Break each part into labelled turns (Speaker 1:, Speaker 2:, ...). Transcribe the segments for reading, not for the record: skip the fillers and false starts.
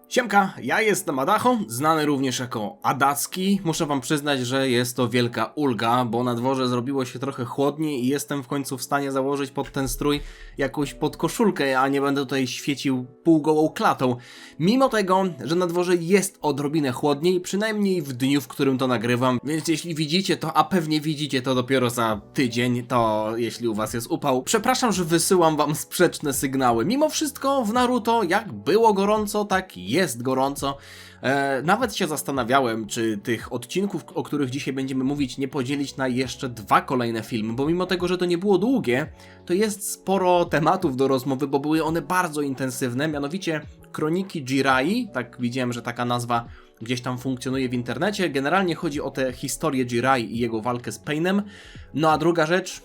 Speaker 1: Siemka, ja jestem Adacho, znany również jako Adacki. Muszę wam przyznać, że jest to wielka ulga, bo na dworze zrobiło się trochę chłodniej i jestem w końcu w stanie założyć pod ten strój jakąś podkoszulkę, a nie będę tutaj świecił półgołą klatą. Mimo tego, że na dworze jest odrobinę chłodniej, przynajmniej w dniu, w którym to nagrywam, więc jeśli widzicie to, a pewnie widzicie to dopiero za tydzień, to jeśli u was jest upał, przepraszam, że wysyłam wam sprzeczne sygnały. Mimo wszystko w Naruto, jak było gorąco, tak jest gorąco. Nawet się zastanawiałem, czy tych odcinków, o których dzisiaj będziemy mówić, nie podzielić na jeszcze 2 kolejne filmy, bo mimo tego, że to nie było długie, to jest sporo tematów do rozmowy, bo były one bardzo intensywne, mianowicie Kroniki Jirai, tak widziałem, że taka nazwa gdzieś tam funkcjonuje w internecie. Generalnie chodzi o tę historię Jirai i jego walkę z Painem. No a druga rzecz,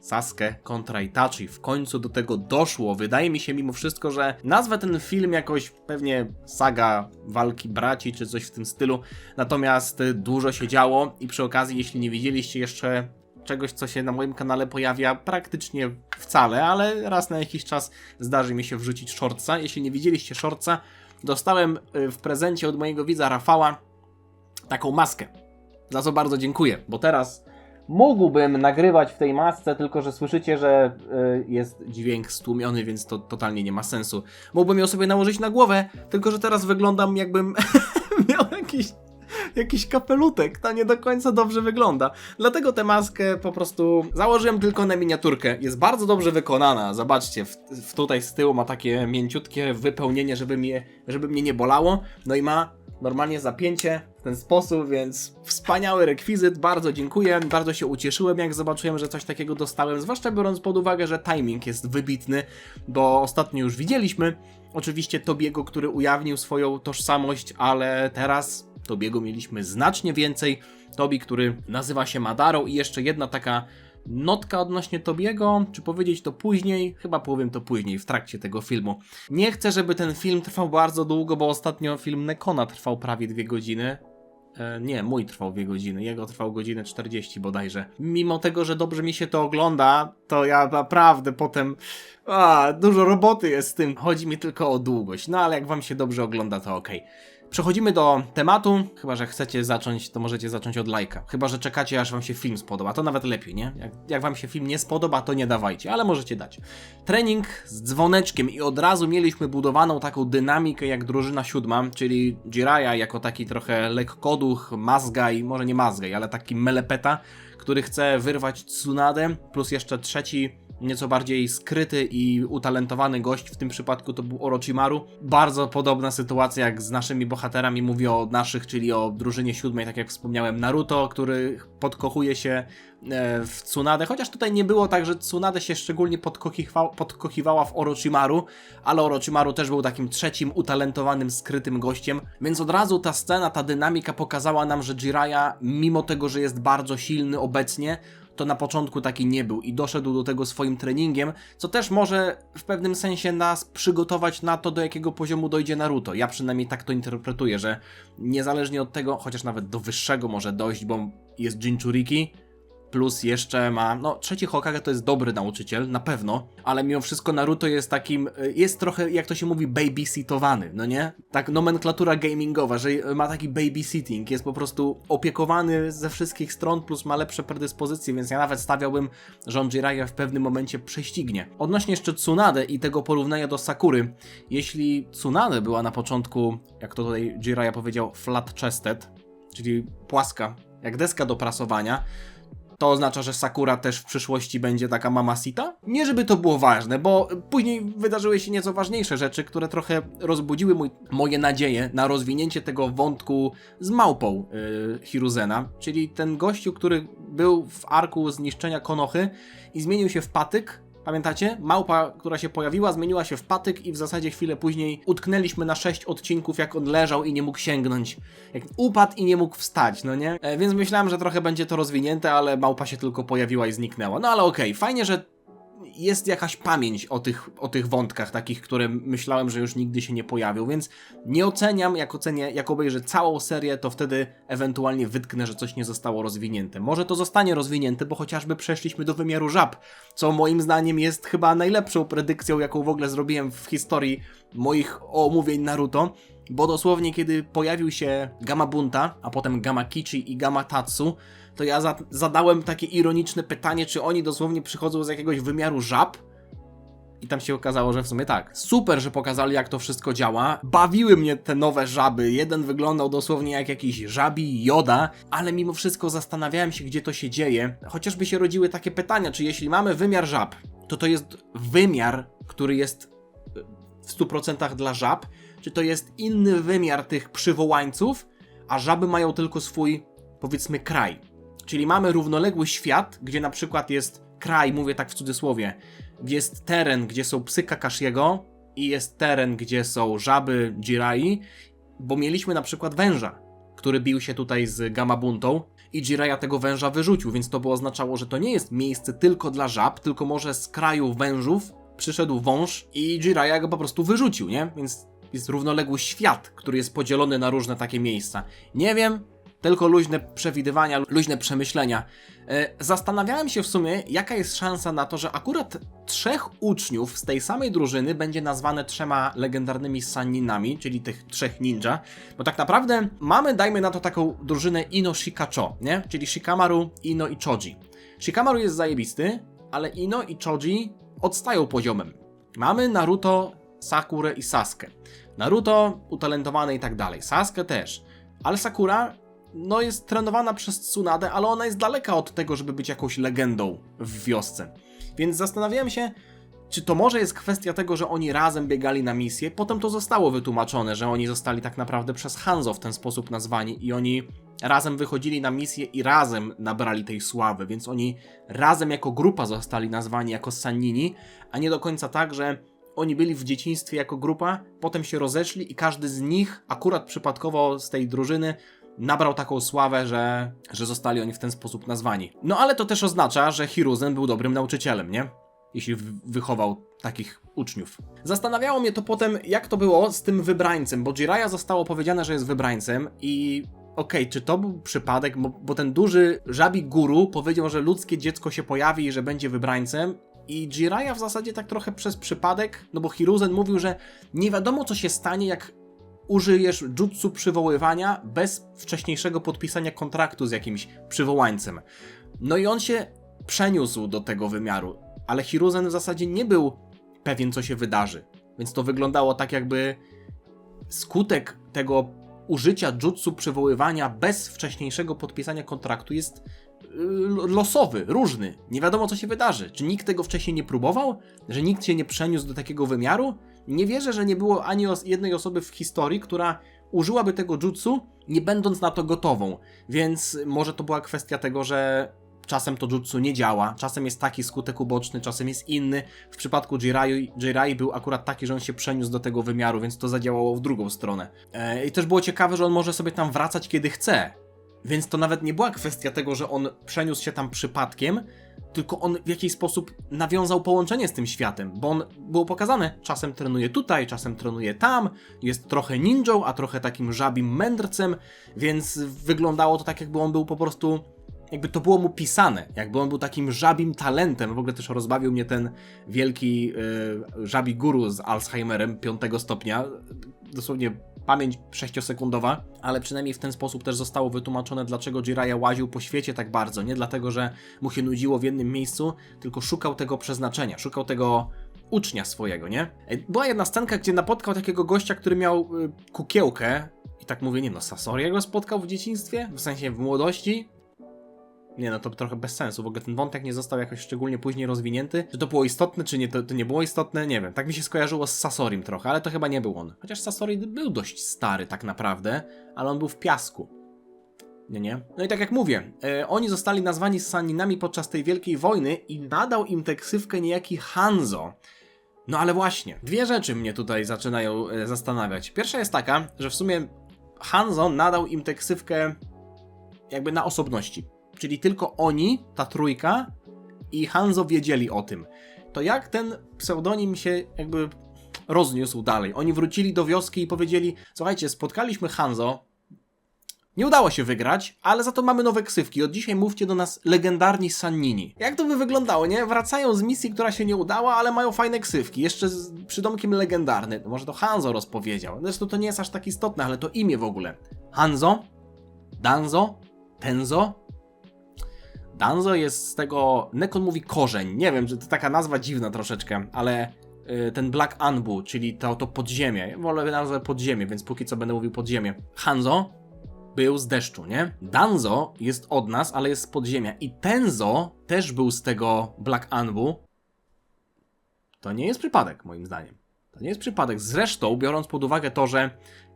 Speaker 1: Sasuke kontra Itachi. W końcu do tego doszło. Wydaje mi się mimo wszystko, że nazwę ten film jakoś pewnie saga walki braci, czy coś w tym stylu. Natomiast dużo się działo i przy okazji, jeśli nie widzieliście jeszcze czegoś, co się na moim kanale pojawia praktycznie wcale, ale raz na jakiś czas zdarzy mi się wrzucić shortsa. Jeśli nie widzieliście shortsa, dostałem w prezencie od mojego widza Rafała taką maskę. Za co bardzo dziękuję, bo teraz mógłbym nagrywać w tej masce, tylko że słyszycie, że jest dźwięk stłumiony, więc to totalnie nie ma sensu. Mógłbym ją sobie nałożyć na głowę, tylko że teraz wyglądam jakbym miał jakiś kapelutek. To nie do końca dobrze wygląda. Dlatego tę maskę po prostu założyłem tylko na miniaturkę. Jest bardzo dobrze wykonana. Zobaczcie, tutaj z tyłu ma takie mięciutkie wypełnienie, żeby mnie nie bolało. No i ma normalnie zapięcie w ten sposób, więc wspaniały rekwizyt, bardzo dziękuję, bardzo się ucieszyłem, jak zobaczyłem, że coś takiego dostałem, zwłaszcza biorąc pod uwagę, że timing jest wybitny, bo ostatnio już widzieliśmy oczywiście Tobiego, który ujawnił swoją tożsamość, ale teraz Tobiego mieliśmy znacznie więcej. Tobi, który nazywa się Madaro i jeszcze jedna taka notka odnośnie Tobiego, czy powiedzieć to później? Chyba powiem to później, w trakcie tego filmu. Nie chcę, żeby ten film trwał bardzo długo, bo ostatnio film Nekona trwał prawie 2 godziny. Nie, mój trwał 2 godziny, jego trwał godzinę 40 bodajże. Mimo tego, że dobrze mi się to ogląda, to ja naprawdę potem... dużo roboty jest z tym, chodzi mi tylko o długość. No ale jak wam się dobrze ogląda, to okej. Przechodzimy do tematu, chyba że chcecie zacząć, to możecie zacząć od lajka. Chyba że czekacie, aż wam się film spodoba, to nawet lepiej, nie? Jak wam się film nie spodoba, to nie dawajcie, ale możecie dać. Trening z dzwoneczkiem i od razu mieliśmy budowaną taką dynamikę jak drużyna 7, czyli Jiraiya jako taki trochę lekkoduch, mazgaj, może nie mazgaj, ale taki melepeta, który chce wyrwać Tsunadę, plus jeszcze trzeci, nieco bardziej skryty i utalentowany gość, w tym przypadku to był Orochimaru. Bardzo podobna sytuacja jak z naszymi bohaterami, mówię o naszych, czyli o drużynie 7, tak jak wspomniałem, Naruto, który podkochuje się w Tsunadę, chociaż tutaj nie było tak, że Tsunadę się szczególnie podkochiwała w Orochimaru, ale Orochimaru też był takim trzecim utalentowanym, skrytym gościem, więc od razu ta scena, ta dynamika pokazała nam, że Jiraiya, mimo tego, że jest bardzo silny obecnie, to na początku taki nie był i doszedł do tego swoim treningiem, co też może w pewnym sensie nas przygotować na to, do jakiego poziomu dojdzie Naruto. Ja przynajmniej tak to interpretuję, że niezależnie od tego, chociaż nawet do wyższego może dojść, bo jest Jinchuriki, plus jeszcze ma, no trzeci Hokage to jest dobry nauczyciel, na pewno, ale mimo wszystko Naruto jest takim, jest trochę, jak to się mówi, babysitowany, no nie? Tak nomenklatura gamingowa, że ma taki babysitting, jest po prostu opiekowany ze wszystkich stron, plus ma lepsze predyspozycje, więc ja nawet stawiałbym, że on Jiraiya w pewnym momencie prześcignie. Odnośnie jeszcze Tsunade i tego porównania do Sakury, jeśli Tsunade była na początku, jak to tutaj Jiraiya powiedział, flat-chested, czyli płaska, jak deska do prasowania, to oznacza, że Sakura też w przyszłości będzie taka Mamacita? Nie żeby to było ważne, bo później wydarzyły się nieco ważniejsze rzeczy, które trochę rozbudziły moje nadzieje na rozwinięcie tego wątku z małpą Hiruzena, czyli ten gościu, który był w arku zniszczenia Konochy i zmienił się w patyk. Pamiętacie? Małpa, która się pojawiła, zmieniła się w patyk i w zasadzie chwilę później utknęliśmy na 6 odcinków, jak on leżał i nie mógł sięgnąć. Jak upadł i nie mógł wstać, no nie? Więc myślałem, że trochę będzie to rozwinięte, ale małpa się tylko pojawiła i zniknęła. No ale okej, fajnie, że jest jakaś pamięć o tych wątkach takich, które myślałem, że już nigdy się nie pojawią, więc nie oceniam, jak obejrzę całą serię, to wtedy ewentualnie wytknę, że coś nie zostało rozwinięte. Może to zostanie rozwinięte, bo chociażby przeszliśmy do wymiaru żab, co moim zdaniem jest chyba najlepszą predykcją, jaką w ogóle zrobiłem w historii moich omówień Naruto, bo dosłownie kiedy pojawił się Gamabunta, a potem Gamakichi i Gamatatsu, to ja zadałem takie ironiczne pytanie, czy oni dosłownie przychodzą z jakiegoś wymiaru żab? I tam się okazało, że w sumie tak. Super, że pokazali, jak to wszystko działa. Bawiły mnie te nowe żaby. Jeden wyglądał dosłownie jak jakiś żabi Yoda, ale mimo wszystko zastanawiałem się, gdzie to się dzieje. Chociażby się rodziły takie pytania, czy jeśli mamy wymiar żab, to jest wymiar, który jest w 100% dla żab, czy to jest inny wymiar tych przywołańców, a żaby mają tylko swój, powiedzmy, kraj. Czyli mamy równoległy świat, gdzie na przykład jest kraj, mówię tak w cudzysłowie, gdzie jest teren, gdzie są psy Kakashiego i jest teren, gdzie są żaby Jirai, bo mieliśmy na przykład węża, który bił się tutaj z Gamabuntą i Jiraiya tego węża wyrzucił, więc to by oznaczało, że to nie jest miejsce tylko dla żab, tylko może z kraju wężów przyszedł wąż i Jiraiya go po prostu wyrzucił, nie? Więc jest równoległy świat, który jest podzielony na różne takie miejsca. Nie wiem, tylko luźne przewidywania, luźne przemyślenia. Zastanawiałem się w sumie, jaka jest szansa na to, że akurat 3 uczniów z tej samej drużyny będzie nazwane 3 legendarnymi sanninami, czyli tych 3 ninja, bo tak naprawdę mamy, dajmy na to, taką drużynę Ino Shikacho, nie? Czyli Shikamaru, Ino i Choji. Shikamaru jest zajebisty, ale Ino i Choji odstają poziomem. Mamy Naruto, Sakurę i Sasuke. Naruto utalentowany i tak dalej, Sasuke też, ale Sakura no jest trenowana przez Tsunadę, ale ona jest daleka od tego, żeby być jakąś legendą w wiosce. Więc zastanawiałem się, czy to może jest kwestia tego, że oni razem biegali na misję. Potem to zostało wytłumaczone, że oni zostali tak naprawdę przez Hanzo w ten sposób nazwani i oni razem wychodzili na misję i razem nabrali tej sławy, więc oni razem jako grupa zostali nazwani jako Sannini, a nie do końca tak, że oni byli w dzieciństwie jako grupa, potem się rozeszli i każdy z nich, akurat przypadkowo z tej drużyny, nabrał taką sławę, że zostali oni w ten sposób nazwani. No ale to też oznacza, że Hiruzen był dobrym nauczycielem, nie? Jeśli wychował takich uczniów. Zastanawiało mnie to potem, jak to było z tym wybrańcem, bo Jiraiya zostało powiedziane, że jest wybrańcem i okej, czy to był przypadek, bo ten duży żabi guru powiedział, że ludzkie dziecko się pojawi i że będzie wybrańcem i Jiraiya w zasadzie tak trochę przez przypadek, no bo Hiruzen mówił, że nie wiadomo co się stanie, jak użyjesz jutsu przywoływania bez wcześniejszego podpisania kontraktu z jakimś przywołańcem. No i on się przeniósł do tego wymiaru, ale Hiruzen w zasadzie nie był pewien, co się wydarzy. Więc to wyglądało tak, jakby skutek tego użycia jutsu przywoływania bez wcześniejszego podpisania kontraktu jest losowy, różny. Nie wiadomo, co się wydarzy. Czy nikt tego wcześniej nie próbował? Że nikt się nie przeniósł do takiego wymiaru? Nie wierzę, że nie było ani jednej osoby w historii, która użyłaby tego jutsu, nie będąc na to gotową. Więc może to była kwestia tego, że czasem to jutsu nie działa, czasem jest taki skutek uboczny, czasem jest inny. W przypadku Jiraiya był akurat taki, że on się przeniósł do tego wymiaru, więc to zadziałało w drugą stronę. I też było ciekawe, że on może sobie tam wracać, kiedy chce. Więc to nawet nie była kwestia tego, że on przeniósł się tam przypadkiem, tylko on w jakiś sposób nawiązał połączenie z tym światem, bo on było pokazane, czasem trenuje tutaj, czasem trenuje tam, jest trochę ninją, a trochę takim żabim mędrcem, więc wyglądało to tak, jakby on był po prostu, jakby to było mu pisane, jakby on był takim żabim talentem. W ogóle też rozbawił mnie ten wielki żabi guru z Alzheimerem 5 stopnia, dosłownie pamięć 6-sekundowa, ale przynajmniej w ten sposób też zostało wytłumaczone, dlaczego Jiraiya łaził po świecie tak bardzo. Nie dlatego, że mu się nudziło w jednym miejscu, tylko szukał tego przeznaczenia, szukał tego ucznia swojego, nie? Była jedna scenka, gdzie napotkał takiego gościa, który miał kukiełkę i tak mówię, nie no, Sasoriego spotkał w dzieciństwie? W sensie w młodości? Nie no, to trochę bez sensu. W ogóle ten wątek nie został jakoś szczególnie później rozwinięty. Czy to było istotne, czy nie, to nie było istotne? Nie wiem. Tak mi się skojarzyło z Sasorim trochę, ale to chyba nie był on. Chociaż Sasori był dość stary tak naprawdę, ale on był w piasku. Nie? No i tak jak mówię, oni zostali nazwani Sanninami podczas tej wielkiej wojny i nadał im tę ksywkę niejaki Hanzo. No ale właśnie, 2 rzeczy mnie tutaj zaczynają zastanawiać. Pierwsza jest taka, że w sumie Hanzo nadał im tę ksywkę jakby na osobności. Czyli tylko oni, ta trójka i Hanzo wiedzieli o tym. to jak ten pseudonim się jakby rozniósł dalej. Oni wrócili do wioski i powiedzieli, słuchajcie, spotkaliśmy Hanzo, nie udało się wygrać, ale za to mamy nowe ksywki. Od dzisiaj mówcie do nas legendarni Sannini. Jak to by wyglądało, nie? Wracają z misji, która się nie udała, ale mają fajne ksywki. Jeszcze z przydomkiem legendarny. Może to Hanzo rozpowiedział. Zresztą to nie jest aż tak istotne, ale to imię w ogóle. Hanzo? Danzo? Tenzo? Danzo jest z tego... Nekon mówi korzeń. Nie wiem, że to taka nazwa dziwna troszeczkę, ale... ten Black Anbu, czyli to podziemie. Ja wolę nazwę podziemie, więc póki co będę mówił podziemie. Hanzo był z deszczu, nie? Danzo jest od nas, ale jest z podziemia. I Tenzo też był z tego Black Anbu. To nie jest przypadek, moim zdaniem. To nie jest przypadek. Zresztą, biorąc pod uwagę to, że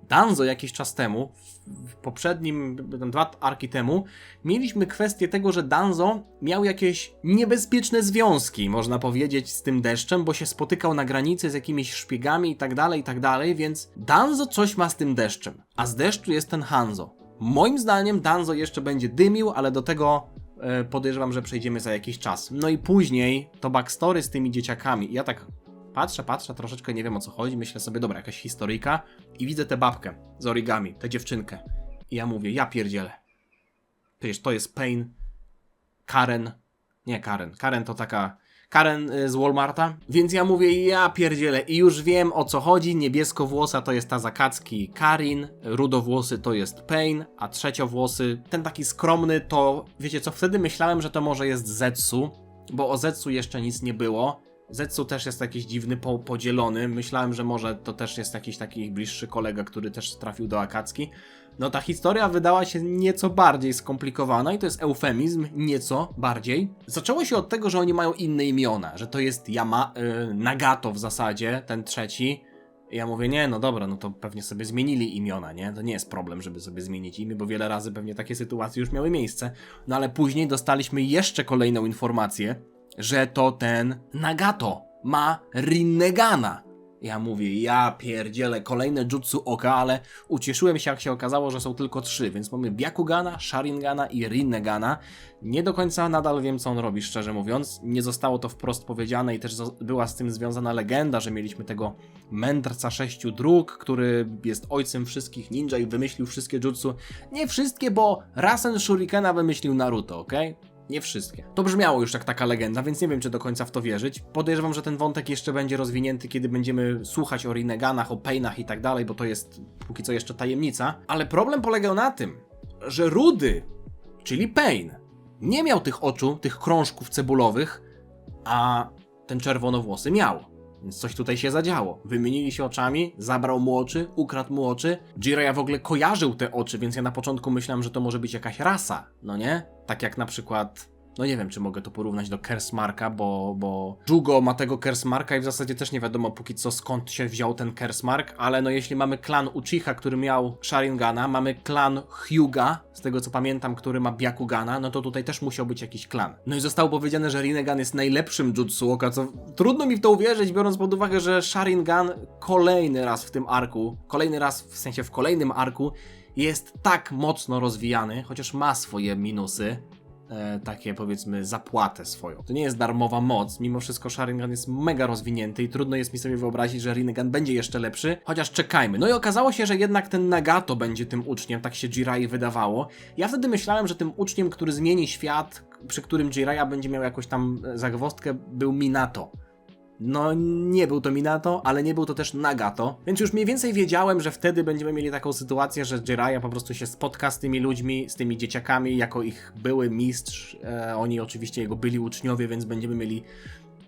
Speaker 1: Danzo jakiś czas temu, w poprzednim, 2 arki temu, mieliśmy kwestię tego, że Danzo miał jakieś niebezpieczne związki, można powiedzieć, z tym deszczem, bo się spotykał na granicy z jakimiś szpiegami i tak dalej, więc Danzo coś ma z tym deszczem, a z deszczu jest ten Hanzo. Moim zdaniem Danzo jeszcze będzie dymił, ale do tego podejrzewam, że przejdziemy za jakiś czas. No i później to backstory z tymi dzieciakami. Ja tak patrzę, troszeczkę nie wiem o co chodzi, myślę sobie, dobra, jakaś historyjka i widzę tę babkę z origami, tę dziewczynkę. I ja mówię, ja pierdzielę. Przecież to jest Pain, Karen to taka... Karen z Walmarta, więc ja mówię, ja pierdzielę i już wiem o co chodzi, niebieskowłosa to jest ta z Akatsuki Karin, rudowłosy to jest Pain, a trzeciowłosy, ten taki skromny to, wiecie co, wtedy myślałem, że to może jest Zetsu, bo o Zetsu jeszcze nic nie było. Zetsu też jest jakiś dziwny, podzielony, myślałem, że może to też jest jakiś taki bliższy kolega, który też trafił do Akatsuki. No ta historia wydała się nieco bardziej skomplikowana i to jest eufemizm, nieco bardziej. Zaczęło się od tego, że oni mają inne imiona, że to jest Nagato w zasadzie, ten trzeci. I ja mówię, nie, no dobra, no to pewnie sobie zmienili imiona, nie? To nie jest problem, żeby sobie zmienić imię, bo wiele razy pewnie takie sytuacje już miały miejsce. No ale później dostaliśmy jeszcze kolejną informację, że to ten Nagato ma Rinnegana. Ja mówię, ja pierdzielę, kolejne jutsu oka, ale ucieszyłem się, jak się okazało, że są tylko 3, więc mamy Byakugana, Sharingana i Rinnegana. Nie do końca nadal wiem, co on robi, szczerze mówiąc. Nie zostało to wprost powiedziane i też była z tym związana legenda, że mieliśmy tego mędrca 6 dróg, który jest ojcem wszystkich ninja i wymyślił wszystkie jutsu. Nie wszystkie, bo Rasen Shurikena wymyślił Naruto, okej? Nie wszystkie. To brzmiało już jak taka legenda, więc nie wiem, czy do końca w to wierzyć. Podejrzewam, że ten wątek jeszcze będzie rozwinięty, kiedy będziemy słuchać o Rinneganach, o Painach i tak dalej, bo to jest póki co jeszcze tajemnica. Ale problem polegał na tym, że Rudy, czyli Pain, nie miał tych oczu, tych krążków cebulowych, a ten czerwonowłosy miał. Więc coś tutaj się zadziało. Wymienili się oczami, zabrał mu oczy, ukradł mu oczy. Jiraiya w ogóle kojarzył te oczy, więc ja na początku myślałem, że to może być jakaś rasa, no nie? Tak jak na przykład... No nie wiem, czy mogę to porównać do Kersmarka, bo Jugo ma tego Kersmarka i w zasadzie też nie wiadomo póki co skąd się wziął ten Kersmark, ale no jeśli mamy klan Uchiha, który miał Sharingana, mamy klan Hyuga, z tego co pamiętam, który ma Byakugana, no to tutaj też musiał być jakiś klan. No i zostało powiedziane, że Rinnegan jest najlepszym jutsu oka, co trudno mi w to uwierzyć, biorąc pod uwagę, że Sharingan kolejny raz w tym arku, kolejny raz w sensie w kolejnym arku jest tak mocno rozwijany, chociaż ma swoje minusy. Takie powiedzmy zapłatę swoją. To nie jest darmowa moc, mimo wszystko Sharingan jest mega rozwinięty i trudno jest mi sobie wyobrazić, że Rinnegan będzie jeszcze lepszy, chociaż czekajmy. No i okazało się, że jednak ten Nagato będzie tym uczniem, tak się Jiraiya wydawało. Ja wtedy myślałem, że tym uczniem, który zmieni świat, przy którym Jiraiya będzie miał jakąś tam zagwozdkę, był Minato. No nie był to Minato, ale nie był to też Nagato, więc już mniej więcej wiedziałem, że wtedy będziemy mieli taką sytuację, że Jiraiya po prostu się spotka z tymi ludźmi, z tymi dzieciakami, jako ich były mistrz, oni oczywiście jego byli uczniowie, więc będziemy mieli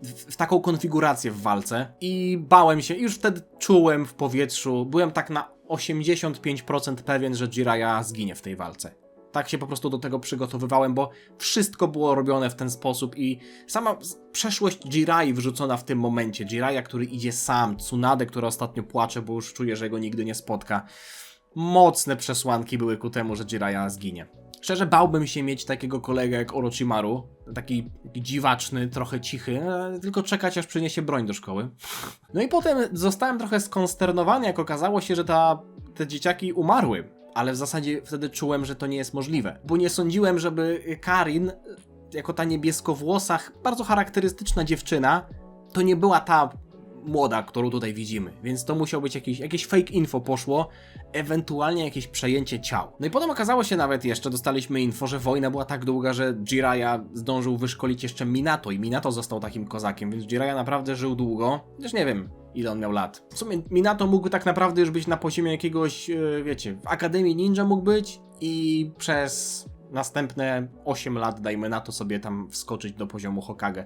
Speaker 1: w taką konfigurację w walce i bałem się, już wtedy czułem w powietrzu, byłem tak na 85% pewien, że Jiraiya zginie w tej walce. Tak się po prostu do tego przygotowywałem, bo wszystko było robione w ten sposób i sama przeszłość Jiraiya wrzucona w tym momencie. Jiraiya, który idzie sam, Tsunade, który ostatnio płacze, bo już czuje, że go nigdy nie spotka. Mocne przesłanki były ku temu, że Jiraiya zginie. Szczerze bałbym się mieć takiego kolegę jak Orochimaru, taki dziwaczny, trochę cichy, tylko czekać aż przyniesie broń do szkoły. No i potem zostałem trochę skonsternowany, jak okazało się, że te dzieciaki umarły. Ale w zasadzie wtedy czułem, że to nie jest możliwe. Bo nie sądziłem, żeby Karin, jako ta niebieskowłosa, bardzo charakterystyczna dziewczyna, to nie była ta młoda, którą tutaj widzimy, więc to musiał być jakieś fake info poszło, ewentualnie jakieś przejęcie ciał. No i potem okazało się nawet jeszcze, dostaliśmy info, że wojna była tak długa, że Jiraiya zdążył wyszkolić jeszcze Minato i Minato został takim kozakiem, więc Jiraiya naprawdę żył długo, chociaż nie wiem ile on miał lat. W sumie Minato mógł tak naprawdę już być na poziomie jakiegoś, wiecie, w Akademii Ninja mógł być i przez następne 8 lat, dajmy na to, sobie tam wskoczyć do poziomu Hokage.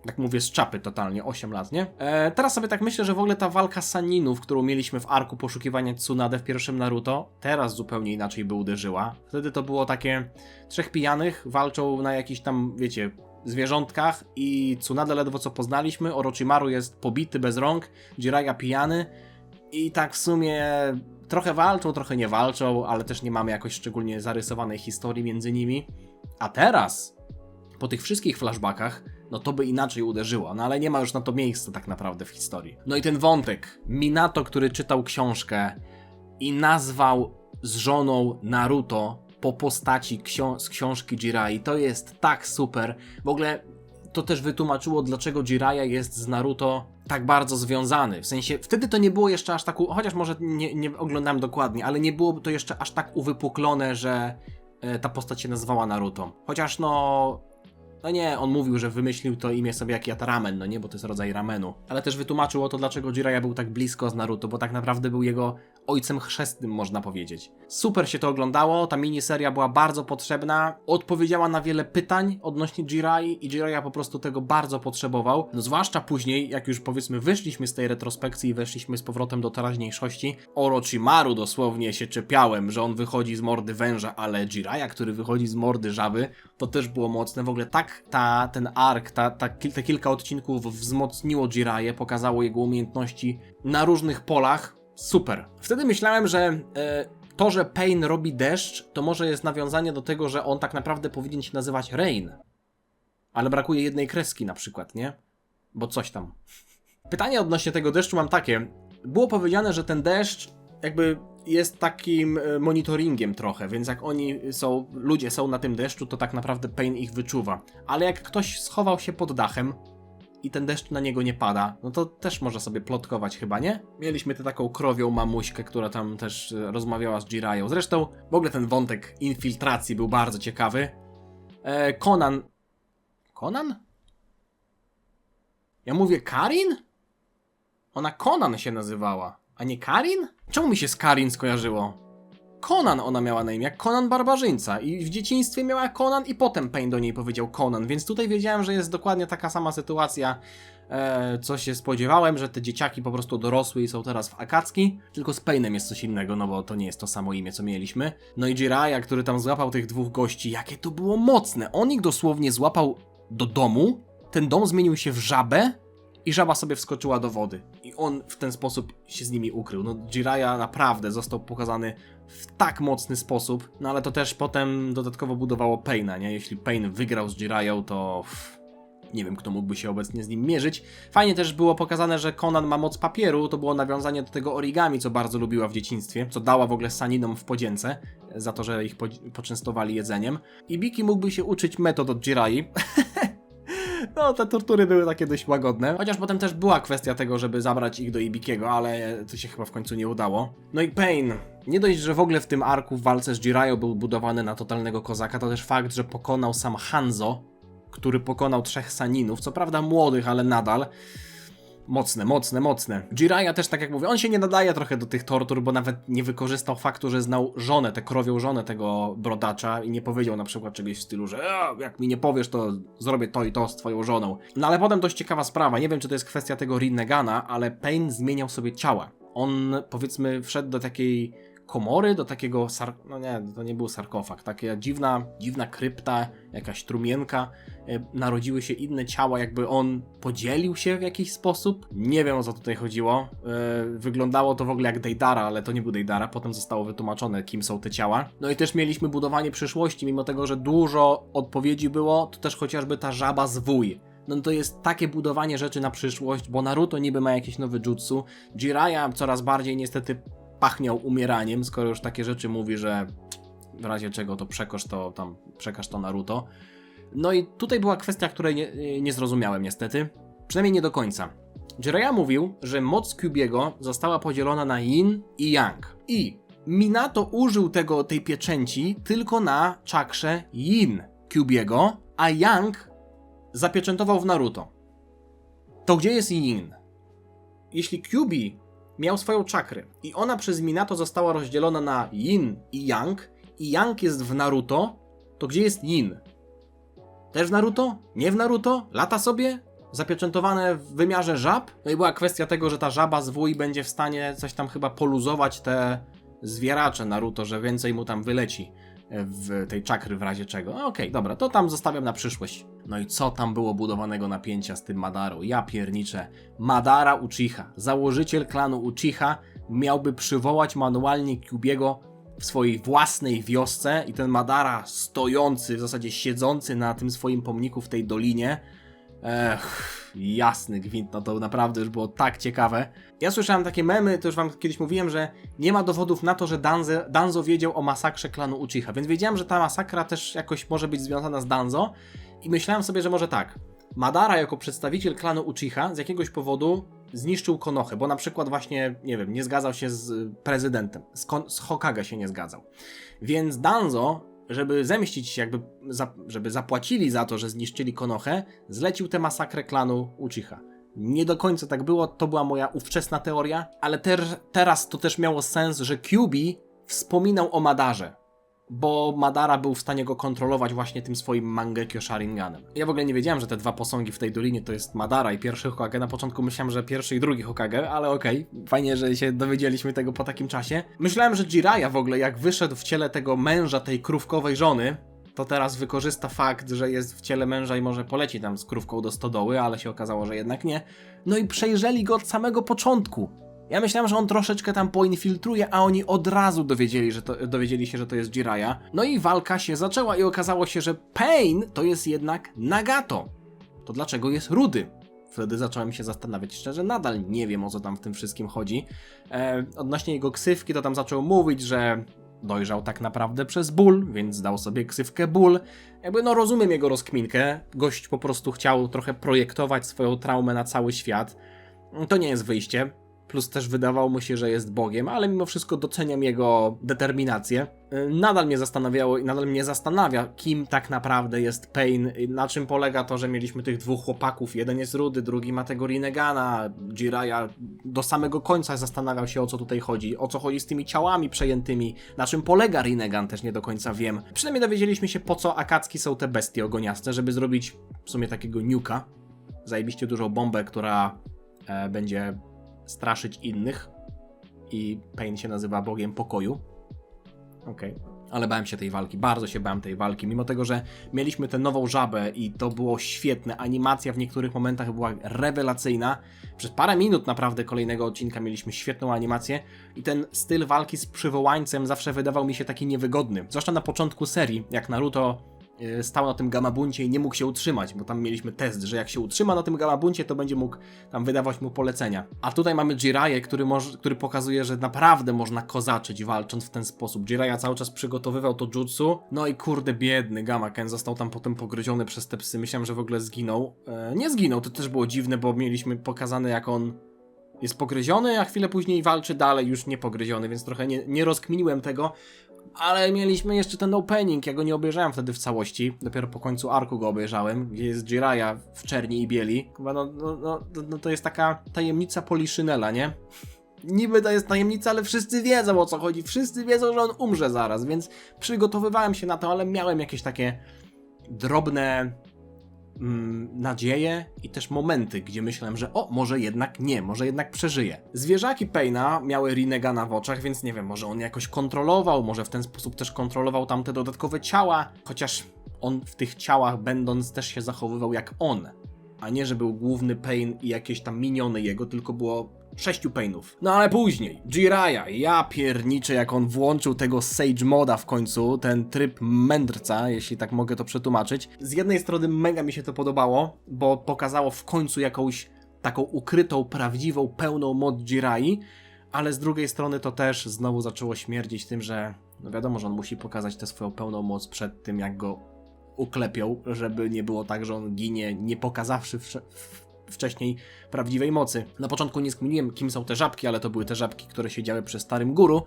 Speaker 1: Tak mówię z czapy totalnie, 8 lat, nie? Teraz sobie tak myślę, że w ogóle ta walka Sanninów, którą mieliśmy w arku poszukiwania Tsunade w pierwszym Naruto, teraz zupełnie inaczej by uderzyła. Wtedy to było takie 3 pijanych, walczą na jakichś tam, wiecie, zwierzątkach i Tsunade ledwo co poznaliśmy, Orochimaru jest pobity bez rąk, Jiraiya pijany i tak w sumie trochę walczą, trochę nie walczą, ale też nie mamy jakoś szczególnie zarysowanej historii między nimi. A teraz, po tych wszystkich flashbackach, no to by inaczej uderzyło, no ale nie ma już na to miejsca tak naprawdę w historii. No i ten wątek, Minato, który czytał książkę i nazwał z żoną Naruto po postaci z książki Jirai, to jest tak super. W ogóle to też wytłumaczyło, dlaczego Jiraiya jest z Naruto tak bardzo związany. W sensie, wtedy to nie było jeszcze aż tak, chociaż może nie oglądałem dokładnie, ale nie było to jeszcze aż tak uwypuklone, że ta postać się nazywała Naruto. Chociaż no nie, on mówił, że wymyślił to imię sobie jak jadł ramen, no nie, bo to jest rodzaj ramenu. Ale też wytłumaczyło to, dlaczego Jiraiya był tak blisko z Naruto, bo tak naprawdę był jego ojcem chrzestnym, można powiedzieć. Super się to oglądało, ta miniseria była bardzo potrzebna, odpowiedziała na wiele pytań odnośnie Jirai i Jiraiya po prostu tego bardzo potrzebował. No zwłaszcza później, jak już powiedzmy wyszliśmy z tej retrospekcji i weszliśmy z powrotem do teraźniejszości, Orochimaru dosłownie się czepiałem, że on wychodzi z mordy węża, ale Jiraiya, który wychodzi z mordy żaby, to też było mocne. W ogóle tak ten ark, te kilka odcinków wzmocniło Jiraiya, pokazało jego umiejętności na różnych polach. Super. Wtedy myślałem, że to, że Pain robi deszcz, to może jest nawiązanie do tego, że on tak naprawdę powinien się nazywać Rain. Ale brakuje jednej kreski na przykład, nie? Bo coś tam. Pytanie odnośnie tego deszczu mam takie. Było powiedziane, że ten deszcz jakby jest takim monitoringiem trochę, więc jak ludzie są na tym deszczu, to tak naprawdę Pain ich wyczuwa. Ale jak ktoś schował się pod dachem i ten deszcz na niego nie pada, no to też może sobie plotkować chyba, nie? Mieliśmy tę taką krowią mamuśkę, która tam też rozmawiała z Jiraiją. Zresztą w ogóle ten wątek infiltracji był bardzo ciekawy. Conan? Ja mówię Karin? Ona Conan się nazywała, a nie Karin? Czemu mi się z Karin skojarzyło? Conan ona miała na imię, jak Conan Barbarzyńca i w dzieciństwie miała Conan i potem Pain do niej powiedział Conan, więc tutaj wiedziałem, że jest dokładnie taka sama sytuacja, co się spodziewałem, że te dzieciaki po prostu dorosły i są teraz w Akatsuki, tylko z Painem jest coś innego, no bo to nie jest to samo imię, co mieliśmy. No i Jiraiya, który tam złapał tych 2 gości, jakie to było mocne, on ich dosłownie złapał do domu, ten dom zmienił się w żabę, i żaba sobie wskoczyła do wody. I on w ten sposób się z nimi ukrył. No Jiraiya naprawdę został pokazany w tak mocny sposób, no ale to też potem dodatkowo budowało Paina, nie? Jeśli Pain wygrał z Jiraiją, to nie wiem, kto mógłby się obecnie z nim mierzyć. Fajnie też było pokazane, że Conan ma moc papieru, to było nawiązanie do tego origami, co bardzo lubiła w dzieciństwie, co dała w ogóle Sanninom w podzięce, za to, że ich poczęstowali jedzeniem. I Biki mógłby się uczyć metod od Jirai. No, te tortury były takie dość łagodne. Chociaż potem też była kwestia tego, żeby zabrać ich do Ibikiego, ale to się chyba w końcu nie udało. No i Pain. Nie dość, że w ogóle w tym arku w walce z Jiraiją był budowany na totalnego kozaka, to też fakt, że pokonał sam Hanzo, który pokonał 3 Sanninów, co prawda młodych, ale nadal. Mocne. Jiraiya też, tak jak mówię, on się nie nadaje trochę do tych tortur, bo nawet nie wykorzystał faktu, że znał żonę, tę krowią żonę tego brodacza i nie powiedział na przykład czegoś w stylu, że jak mi nie powiesz, to zrobię to i to z twoją żoną. No ale potem dość ciekawa sprawa, nie wiem, czy to jest kwestia tego Rinnegana, ale Pain zmieniał sobie ciała. On, powiedzmy, wszedł do takiej komory, do takiego, no nie, to nie był sarkofag, taka dziwna krypta, jakaś trumienka, narodziły się inne ciała, jakby on podzielił się w jakiś sposób. Nie wiem, o co tutaj chodziło. Wyglądało to w ogóle jak Deidara, ale to nie był Deidara, potem zostało wytłumaczone, kim są te ciała. No i też mieliśmy budowanie przyszłości, mimo tego, że dużo odpowiedzi było, to też chociażby ta żaba zwój. No to jest takie budowanie rzeczy na przyszłość, bo Naruto niby ma jakieś nowe jutsu, Jiraiya coraz bardziej niestety pachniał umieraniem, skoro już takie rzeczy mówi, że w razie czego to przekaż to Naruto. No i tutaj była kwestia, której nie zrozumiałem niestety. Przynajmniej nie do końca. Jiraiya mówił, że moc Kyuubiego została podzielona na Yin i Yang. I Minato użył tej pieczęci tylko na czakrze Yin Kyuubiego, a Yang zapieczętował w Naruto. To gdzie jest Yin? Jeśli Kyuubi miał swoją czakrę i ona przez Minato została rozdzielona na Yin i Yang jest w Naruto, to gdzie jest Yin? Też w Naruto? Nie w Naruto? Lata sobie? Zapieczętowane w wymiarze żab? No i była kwestia tego, że ta żaba z wuj będzie w stanie coś tam chyba poluzować te zwieracze Naruto, że więcej mu tam wyleci w tej czakry w razie czego. Okej, dobra, to tam zostawiam na przyszłość. No i co tam było budowanego napięcia z tym Madarą? Ja pierniczę. Madara Uchiha, założyciel klanu Uchiha, miałby przywołać manualnie Kyuubiego w swojej własnej wiosce i ten Madara stojący, w zasadzie siedzący na tym swoim pomniku w tej dolinie. Jasny gwint, no to naprawdę już było tak ciekawe. Ja słyszałem takie memy, to już wam kiedyś mówiłem, że nie ma dowodów na to, że Danzo wiedział o masakrze klanu Uchiha, więc wiedziałem, że ta masakra też jakoś może być związana z Danzo i myślałem sobie, że może tak. Madara jako przedstawiciel klanu Uchiha z jakiegoś powodu zniszczył Konohę, bo na przykład właśnie, nie wiem, nie zgadzał się z prezydentem, z Hokage się nie zgadzał. Więc Danzo, żeby zemścić się, żeby zapłacili za to, że zniszczyli Konohę, zlecił tę masakrę klanu Uchiha. Nie do końca tak było, to była moja ówczesna teoria, ale teraz to też miało sens, że Kyuubi wspominał o Madarze, bo Madara był w stanie go kontrolować właśnie tym swoim Mangekyo Sharinganem. Ja w ogóle nie wiedziałem, że te dwa posągi w tej dolinie to jest Madara i pierwszy Hokage. Na początku myślałem, że pierwszy i drugi Hokage, ale okej. Fajnie, że się dowiedzieliśmy tego po takim czasie. Myślałem, że Jiraiya w ogóle jak wyszedł w ciele tego męża, tej krówkowej żony, to teraz wykorzysta fakt, że jest w ciele męża i może poleci tam z krówką do stodoły, ale się okazało, że jednak nie. No i przejrzeli go od samego początku. Ja myślałem, że on troszeczkę tam poinfiltruje, a oni od razu dowiedzieli się, że to jest Jiraiya. No i walka się zaczęła i okazało się, że Pain to jest jednak Nagato. To dlaczego jest rudy? Wtedy zacząłem się zastanawiać. Szczerze, nadal nie wiem, o co tam w tym wszystkim chodzi. Odnośnie jego ksywki, to tam zaczął mówić, że dojrzał tak naprawdę przez ból, więc dał sobie ksywkę ból. No rozumiem jego rozkminkę. Gość po prostu chciał trochę projektować swoją traumę na cały świat. To nie jest wyjście. Plus też wydawało mu się, że jest Bogiem, ale mimo wszystko doceniam jego determinację. Nadal mnie zastanawiało i nadal mnie zastanawia, kim tak naprawdę jest Pain, na czym polega to, że mieliśmy tych dwóch chłopaków, jeden jest rudy, drugi ma tego Rinegana. Jiraiya do samego końca zastanawiał się, o co tutaj chodzi, o co chodzi z tymi ciałami przejętymi, na czym polega Rinnegan, też nie do końca wiem. Przynajmniej dowiedzieliśmy się, po co Akatsuki są te bestie ogoniaste, żeby zrobić w sumie takiego nuka, zajebiście dużą bombę, która będzie straszyć innych i Pain się nazywa Bogiem Pokoju. Okej. Ale bałem się tej walki, bardzo się bałem tej walki, mimo tego, że mieliśmy tę nową żabę i to było świetne, animacja w niektórych momentach była rewelacyjna. Przez parę minut naprawdę kolejnego odcinka mieliśmy świetną animację i ten styl walki z przywołańcem zawsze wydawał mi się taki niewygodny. Zwłaszcza na początku serii, jak Naruto stał na tym gamabuncie i nie mógł się utrzymać, bo tam mieliśmy test, że jak się utrzyma na tym gamabuncie, to będzie mógł tam wydawać mu polecenia. A tutaj mamy Jiraiya, który pokazuje, że naprawdę można kozaczyć walcząc w ten sposób. Jiraiya cały czas przygotowywał to jutsu, no i kurde biedny Gamaken został tam potem pogryziony przez te psy. Myślałem, że w ogóle zginął. Nie zginął, to też było dziwne, bo mieliśmy pokazane, jak on jest pogryziony, a chwilę później walczy dalej już nie pogryziony, więc trochę nie rozkminiłem tego. Ale mieliśmy jeszcze ten opening, ja go nie obejrzałem wtedy w całości, dopiero po końcu arku go obejrzałem, gdzie jest Jiraiya w czerni i bieli. Chyba to jest taka tajemnica Poliszynela, nie? Niby to jest tajemnica, ale wszyscy wiedzą, o co chodzi, wszyscy wiedzą, że on umrze zaraz, więc przygotowywałem się na to, ale miałem jakieś takie drobne nadzieje i też momenty, gdzie myślałem, że może jednak nie, może jednak przeżyje. Zwierzaki Paina miały Rinegana w oczach, więc nie wiem, może on jakoś kontrolował, może w ten sposób też kontrolował tamte dodatkowe ciała, chociaż on w tych ciałach będąc też się zachowywał jak on, a nie, że był główny Pain i jakieś tam miniony jego, tylko było 6 Painów. No ale później, Jiraiya, ja pierniczę, jak on włączył tego Sage Moda w końcu, ten tryb mędrca, jeśli tak mogę to przetłumaczyć. Z jednej strony mega mi się to podobało, bo pokazało w końcu jakąś taką ukrytą, prawdziwą, pełną moc Jirai, ale z drugiej strony to też znowu zaczęło śmierdzić tym, że no wiadomo, że on musi pokazać tę swoją pełną moc przed tym, jak go uklepią, żeby nie było tak, że on ginie, nie pokazawszy wcześniej prawdziwej mocy. Na początku nie skminiłem, kim są te żabki, ale to były te żabki, które siedziały przy Starym Guru.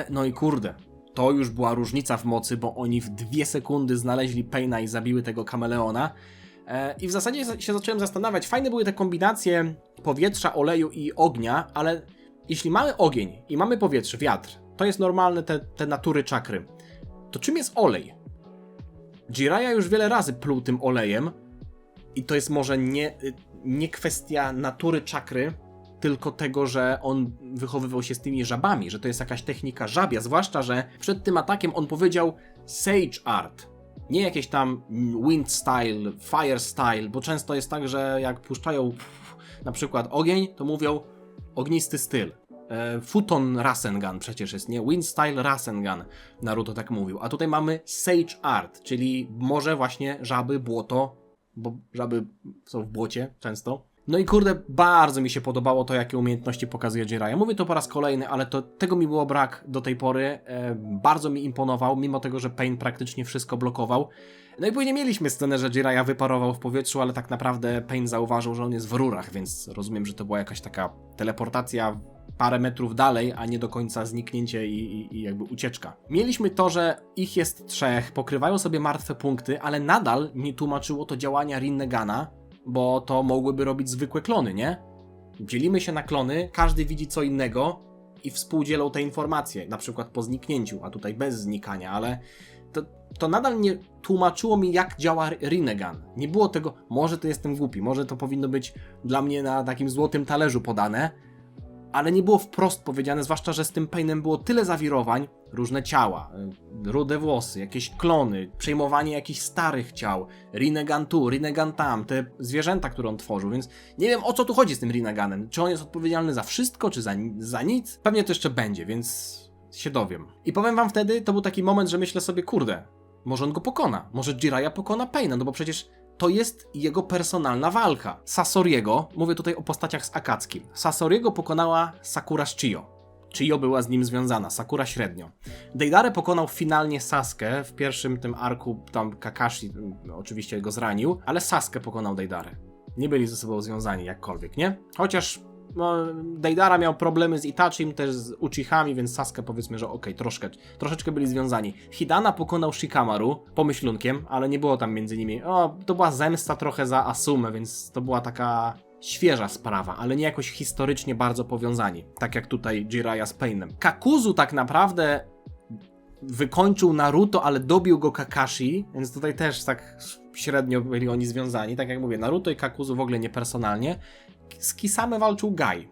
Speaker 1: No i kurde, to już była różnica w mocy, bo oni w 2 sekundy znaleźli Paina i zabiły tego kameleona. I w zasadzie się zacząłem zastanawiać, fajne były te kombinacje powietrza, oleju i ognia, ale jeśli mamy ogień i mamy powietrze, wiatr, to jest normalne te natury czakry. To czym jest olej? Jiraiya już wiele razy pluł tym olejem i to jest może nie kwestia natury czakry, tylko tego, że on wychowywał się z tymi żabami, że to jest jakaś technika żabia, zwłaszcza, że przed tym atakiem on powiedział Sage Art, nie jakieś tam Wind Style, Fire Style, bo często jest tak, że jak puszczają na przykład ogień, to mówią ognisty styl. Futon Rasengan przecież jest, nie? Wind Style Rasengan, Naruto tak mówił. A tutaj mamy Sage Art, czyli może właśnie żaby, błoto, bo żaby są w błocie często. No i kurde, bardzo mi się podobało to, jakie umiejętności pokazuje Jiraiya. Mówię to po raz kolejny, ale tego mi było brak do tej pory. Bardzo mi imponował, mimo tego, że Pain praktycznie wszystko blokował. No i później mieliśmy scenę, że Jiraiya wyparował w powietrzu, ale tak naprawdę Pain zauważył, że on jest w rurach, więc rozumiem, że to była jakaś taka teleportacja parę metrów dalej, a nie do końca zniknięcie i jakby ucieczka. Mieliśmy to, że ich jest 3, pokrywają sobie martwe punkty, ale nadal nie tłumaczyło to działania Rinnegana, bo to mogłyby robić zwykłe klony, nie? Dzielimy się na klony, każdy widzi co innego i współdzielą te informacje, na przykład po zniknięciu, a tutaj bez znikania, ale to nadal nie tłumaczyło mi, jak działa Rinnegan. Nie było tego, może to jestem głupi, może to powinno być dla mnie na takim złotym talerzu podane, ale nie było wprost powiedziane, zwłaszcza, że z tym Painem było tyle zawirowań, różne ciała, rude włosy, jakieś klony, przejmowanie jakichś starych ciał, Rinnegan tu, Rinnegan tam, te zwierzęta, które on tworzył, więc nie wiem, o co tu chodzi z tym Rinneganem. Czy on jest odpowiedzialny za wszystko, czy za nic? Pewnie to jeszcze będzie, więc się dowiem. I powiem wam wtedy, to był taki moment, że myślę sobie, kurde, może on go pokona, może Jiraiya pokona Paina, no bo przecież to jest jego personalna walka. Sasoriego, mówię tutaj o postaciach z Akatsuki, Sasoriego pokonała Sakura z Chiyo. Chiyo była z nim związana, Sakura średnio. Deidare pokonał finalnie Sasuke, w pierwszym tym arku tam Kakashi oczywiście go zranił, ale Sasuke pokonał Deidare. Nie byli ze sobą związani jakkolwiek, nie? Chociaż Deidara miał problemy z Itachim, też z Uchihami, więc Sasuke powiedzmy, że okej, troszeczkę byli związani. Hidana pokonał Shikamaru pomyślunkiem, ale nie było tam między nimi. To była zemsta trochę za Asumę, więc to była taka świeża sprawa, ale nie jakoś historycznie bardzo powiązani, tak jak tutaj Jiraiya z Painem. Kakuzu tak naprawdę wykończył Naruto, ale dobił go Kakashi, więc tutaj też tak średnio byli oni związani. Tak jak mówię, Naruto i Kakuzu w ogóle niepersonalnie. Z Kisame walczył Gai.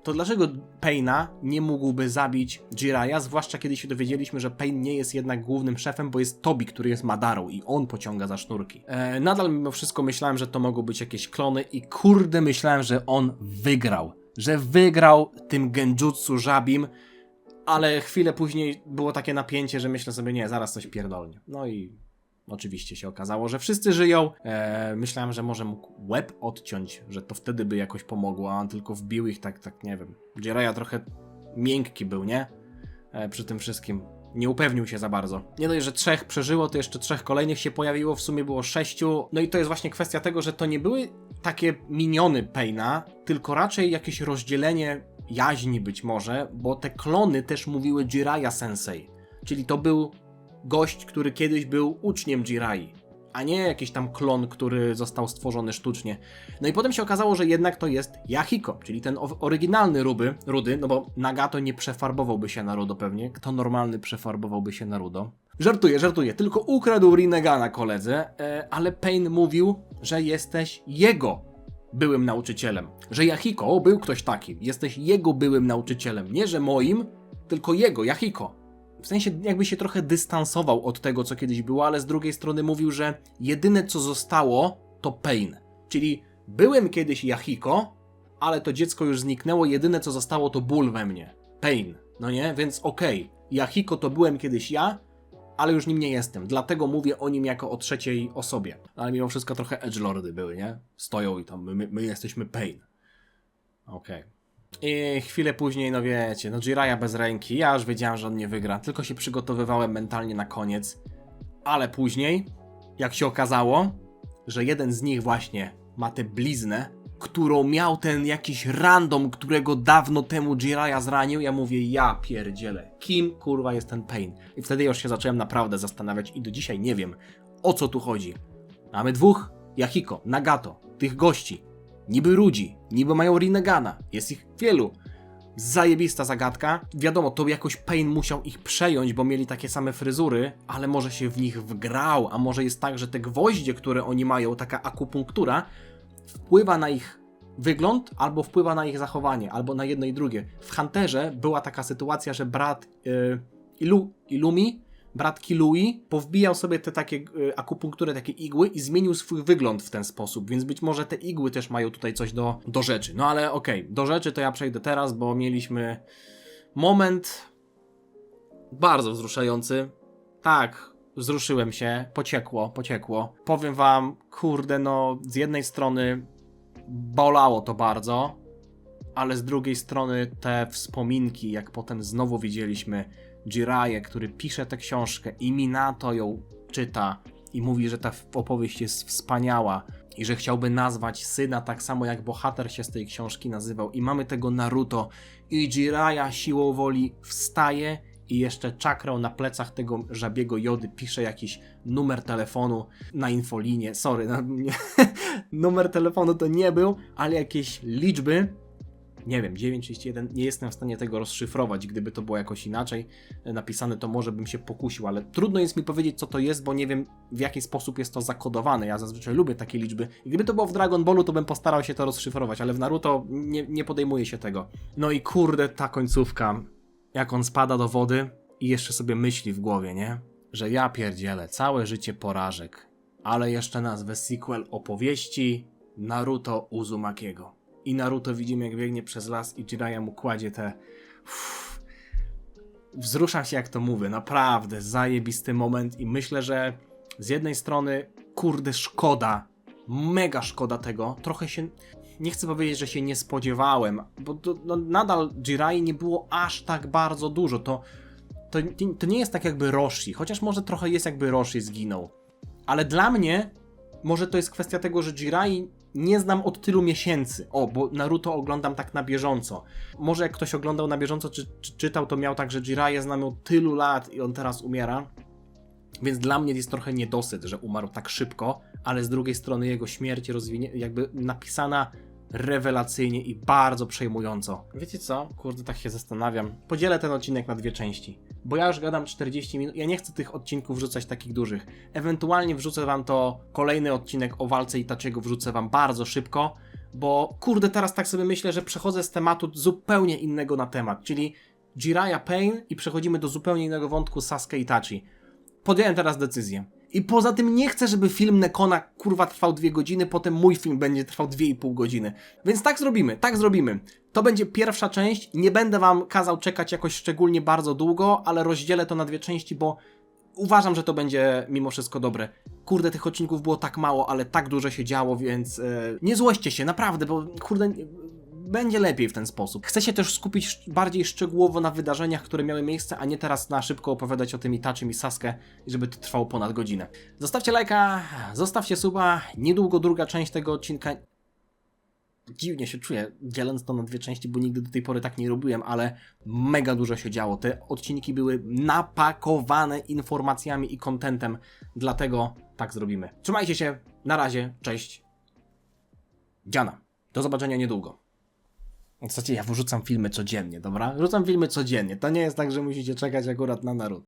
Speaker 1: To dlaczego Paina nie mógłby zabić Jiraiya, zwłaszcza kiedy się dowiedzieliśmy, że Pain nie jest jednak głównym szefem, bo jest Tobi, który jest Madarą i on pociąga za sznurki. Nadal mimo wszystko myślałem, że to mogą być jakieś klony i kurde myślałem, że on wygrał. Że wygrał tym genjutsu żabim, ale chwilę później było takie napięcie, że myślę sobie, nie, zaraz coś pierdolnie. No i oczywiście się okazało, że wszyscy żyją. Myślałem, że może mógł łeb odciąć, że to wtedy by jakoś pomogło, a on tylko wbił ich tak nie wiem. Jiraiya trochę miękki był, nie? Przy tym wszystkim. Nie upewnił się za bardzo. Nie dość, że 3 przeżyło, to jeszcze 3 kolejnych się pojawiło, w sumie było 6. No i to jest właśnie kwestia tego, że to nie były takie miniony Paina, tylko raczej jakieś rozdzielenie jaźni być może, bo te klony też mówiły Jiraiya Sensei. Czyli to był gość, który kiedyś był uczniem Jirai, a nie jakiś tam klon, który został stworzony sztucznie. No i potem się okazało, że jednak to jest Yahiko, czyli ten oryginalny Rudy, no bo Nagato nie przefarbowałby się na Rudo pewnie. Kto normalny przefarbowałby się na Rudo? Żartuję, tylko ukradł Rinnegana koledze, ale Pain mówił, że jesteś jego byłym nauczycielem. Że Yahiko, był ktoś taki, jesteś jego byłym nauczycielem. Nie, że moim, tylko jego, Yahiko. W sensie jakby się trochę dystansował od tego, co kiedyś było, ale z drugiej strony mówił, że jedyne co zostało to Pain. Czyli byłem kiedyś Yahiko, ale to dziecko już zniknęło, jedyne co zostało to ból we mnie. Pain, no nie? Więc okej, Yahiko to byłem kiedyś ja, ale już nim nie jestem. Dlatego mówię o nim jako o trzeciej osobie. Ale mimo wszystko trochę edgelordy były, nie? Stoją i tam my jesteśmy Pain. Okej. I chwilę później, no wiecie, no Jiraiya bez ręki, ja już wiedziałem, że on nie wygra, tylko się przygotowywałem mentalnie na koniec, ale później, jak się okazało, że jeden z nich właśnie ma tę bliznę, którą miał ten jakiś random, którego dawno temu Jiraiya zranił. Ja mówię, ja pierdzielę, kim kurwa jest ten Pain? I wtedy już się zacząłem naprawdę zastanawiać i do dzisiaj nie wiem, o co tu chodzi. Mamy dwóch Yahiko, Nagato, tych gości. Niby ludzi, niby mają Rinegana, jest ich wielu. Zajebista zagadka. Wiadomo, to jakoś Pain musiał ich przejąć, bo mieli takie same fryzury, ale może się w nich wgrał, a może jest tak, że te gwoździe, które oni mają, taka akupunktura, wpływa na ich wygląd, albo wpływa na ich zachowanie, albo na jedno i drugie. W Hunterze była taka sytuacja, że brat Illumi, brat Killui, powbijał sobie te takie akupunktury, takie igły i zmienił swój wygląd w ten sposób, więc być może te igły też mają tutaj coś do rzeczy. No ale okej, do rzeczy to ja przejdę teraz, bo mieliśmy moment bardzo wzruszający. Tak, wzruszyłem się, pociekło. Powiem wam, kurde, no z jednej strony bolało to bardzo, ale z drugiej strony te wspominki, jak potem znowu widzieliśmy Jiraiya, który pisze tę książkę i Minato ją czyta i mówi, że ta opowieść jest wspaniała i że chciałby nazwać syna tak samo jak bohater się z tej książki nazywał. I mamy tego Naruto i Jiraiya siłą woli wstaje i jeszcze czakrą na plecach tego żabiego Jody pisze jakiś numer telefonu na infolinię. Sorry, numer telefonu to nie był, ale jakieś liczby. Nie wiem, 931, nie jestem w stanie tego rozszyfrować. Gdyby to było jakoś inaczej napisane, to może bym się pokusił, ale trudno jest mi powiedzieć, co to jest, bo nie wiem, w jaki sposób jest to zakodowane. Ja zazwyczaj lubię takie liczby. I gdyby to było w Dragon Ballu, to bym postarał się to rozszyfrować, ale w Naruto nie podejmuje się tego. No i kurde, ta końcówka, jak on spada do wody i jeszcze sobie myśli w głowie, nie? Że ja pierdzielę, całe życie porażek, ale jeszcze nazwę sequel opowieści Naruto Uzumakiego. I Naruto widzimy, jak biegnie przez las i Jiraiya mu kładzie te... Wzruszam się, jak to mówię. Naprawdę, zajebisty moment i myślę, że z jednej strony, kurde, szkoda. Mega szkoda tego. Trochę się... Nie chcę powiedzieć, że się nie spodziewałem, bo nadal Jiraiya nie było aż tak bardzo dużo. To nie jest tak jakby Roshi, chociaż może trochę jest jakby Roshi zginął. Ale dla mnie może to jest kwestia tego, że Jiraiya nie znam od tylu miesięcy. Bo Naruto oglądam tak na bieżąco. Może jak ktoś oglądał na bieżąco, czy czytał, to miał tak, że Jiraiya znam od tylu lat i on teraz umiera. Więc dla mnie jest trochę niedosyt, że umarł tak szybko, ale z drugiej strony jego śmierć jakby napisana rewelacyjnie i bardzo przejmująco. Wiecie co? Kurde, tak się zastanawiam. Podzielę ten odcinek na dwie części, bo ja już gadam 40 minut, ja nie chcę tych odcinków wrzucać takich dużych. Ewentualnie wrzucę wam to kolejny odcinek o walce Itachiego, wrzucę wam bardzo szybko, bo kurde, teraz tak sobie myślę, że przechodzę z tematu zupełnie innego na temat, czyli Jiraiya Pain i przechodzimy do zupełnie innego wątku Sasuke Itachi. Podjąłem teraz decyzję. I poza tym nie chcę, żeby film Nekona kurwa trwał 2 godziny, potem mój film będzie trwał 2,5 godziny. Więc tak zrobimy. To będzie pierwsza część, nie będę wam kazał czekać jakoś szczególnie bardzo długo, ale rozdzielę to na 2 części, bo uważam, że to będzie mimo wszystko dobre. Kurde, tych odcinków było tak mało, ale tak dużo się działo, więc nie złoście się, naprawdę, bo kurde... Będzie lepiej w ten sposób. Chcę się też skupić bardziej szczegółowo na wydarzeniach, które miały miejsce, a nie teraz na szybko opowiadać o tym Itachim i Sasuke, żeby to trwało ponad godzinę. Zostawcie lajka, zostawcie suba, niedługo druga część tego odcinka. Dziwnie się czuję, dzieląc to na 2 części, bo nigdy do tej pory tak nie robiłem, ale mega dużo się działo. Te odcinki były napakowane informacjami i contentem, dlatego tak zrobimy. Trzymajcie się, na razie, cześć. Dziana. Do zobaczenia niedługo. W zasadzie ja wrzucam filmy codziennie, dobra? Wrzucam filmy codziennie. To nie jest tak, że musicie czekać akurat na Naruto.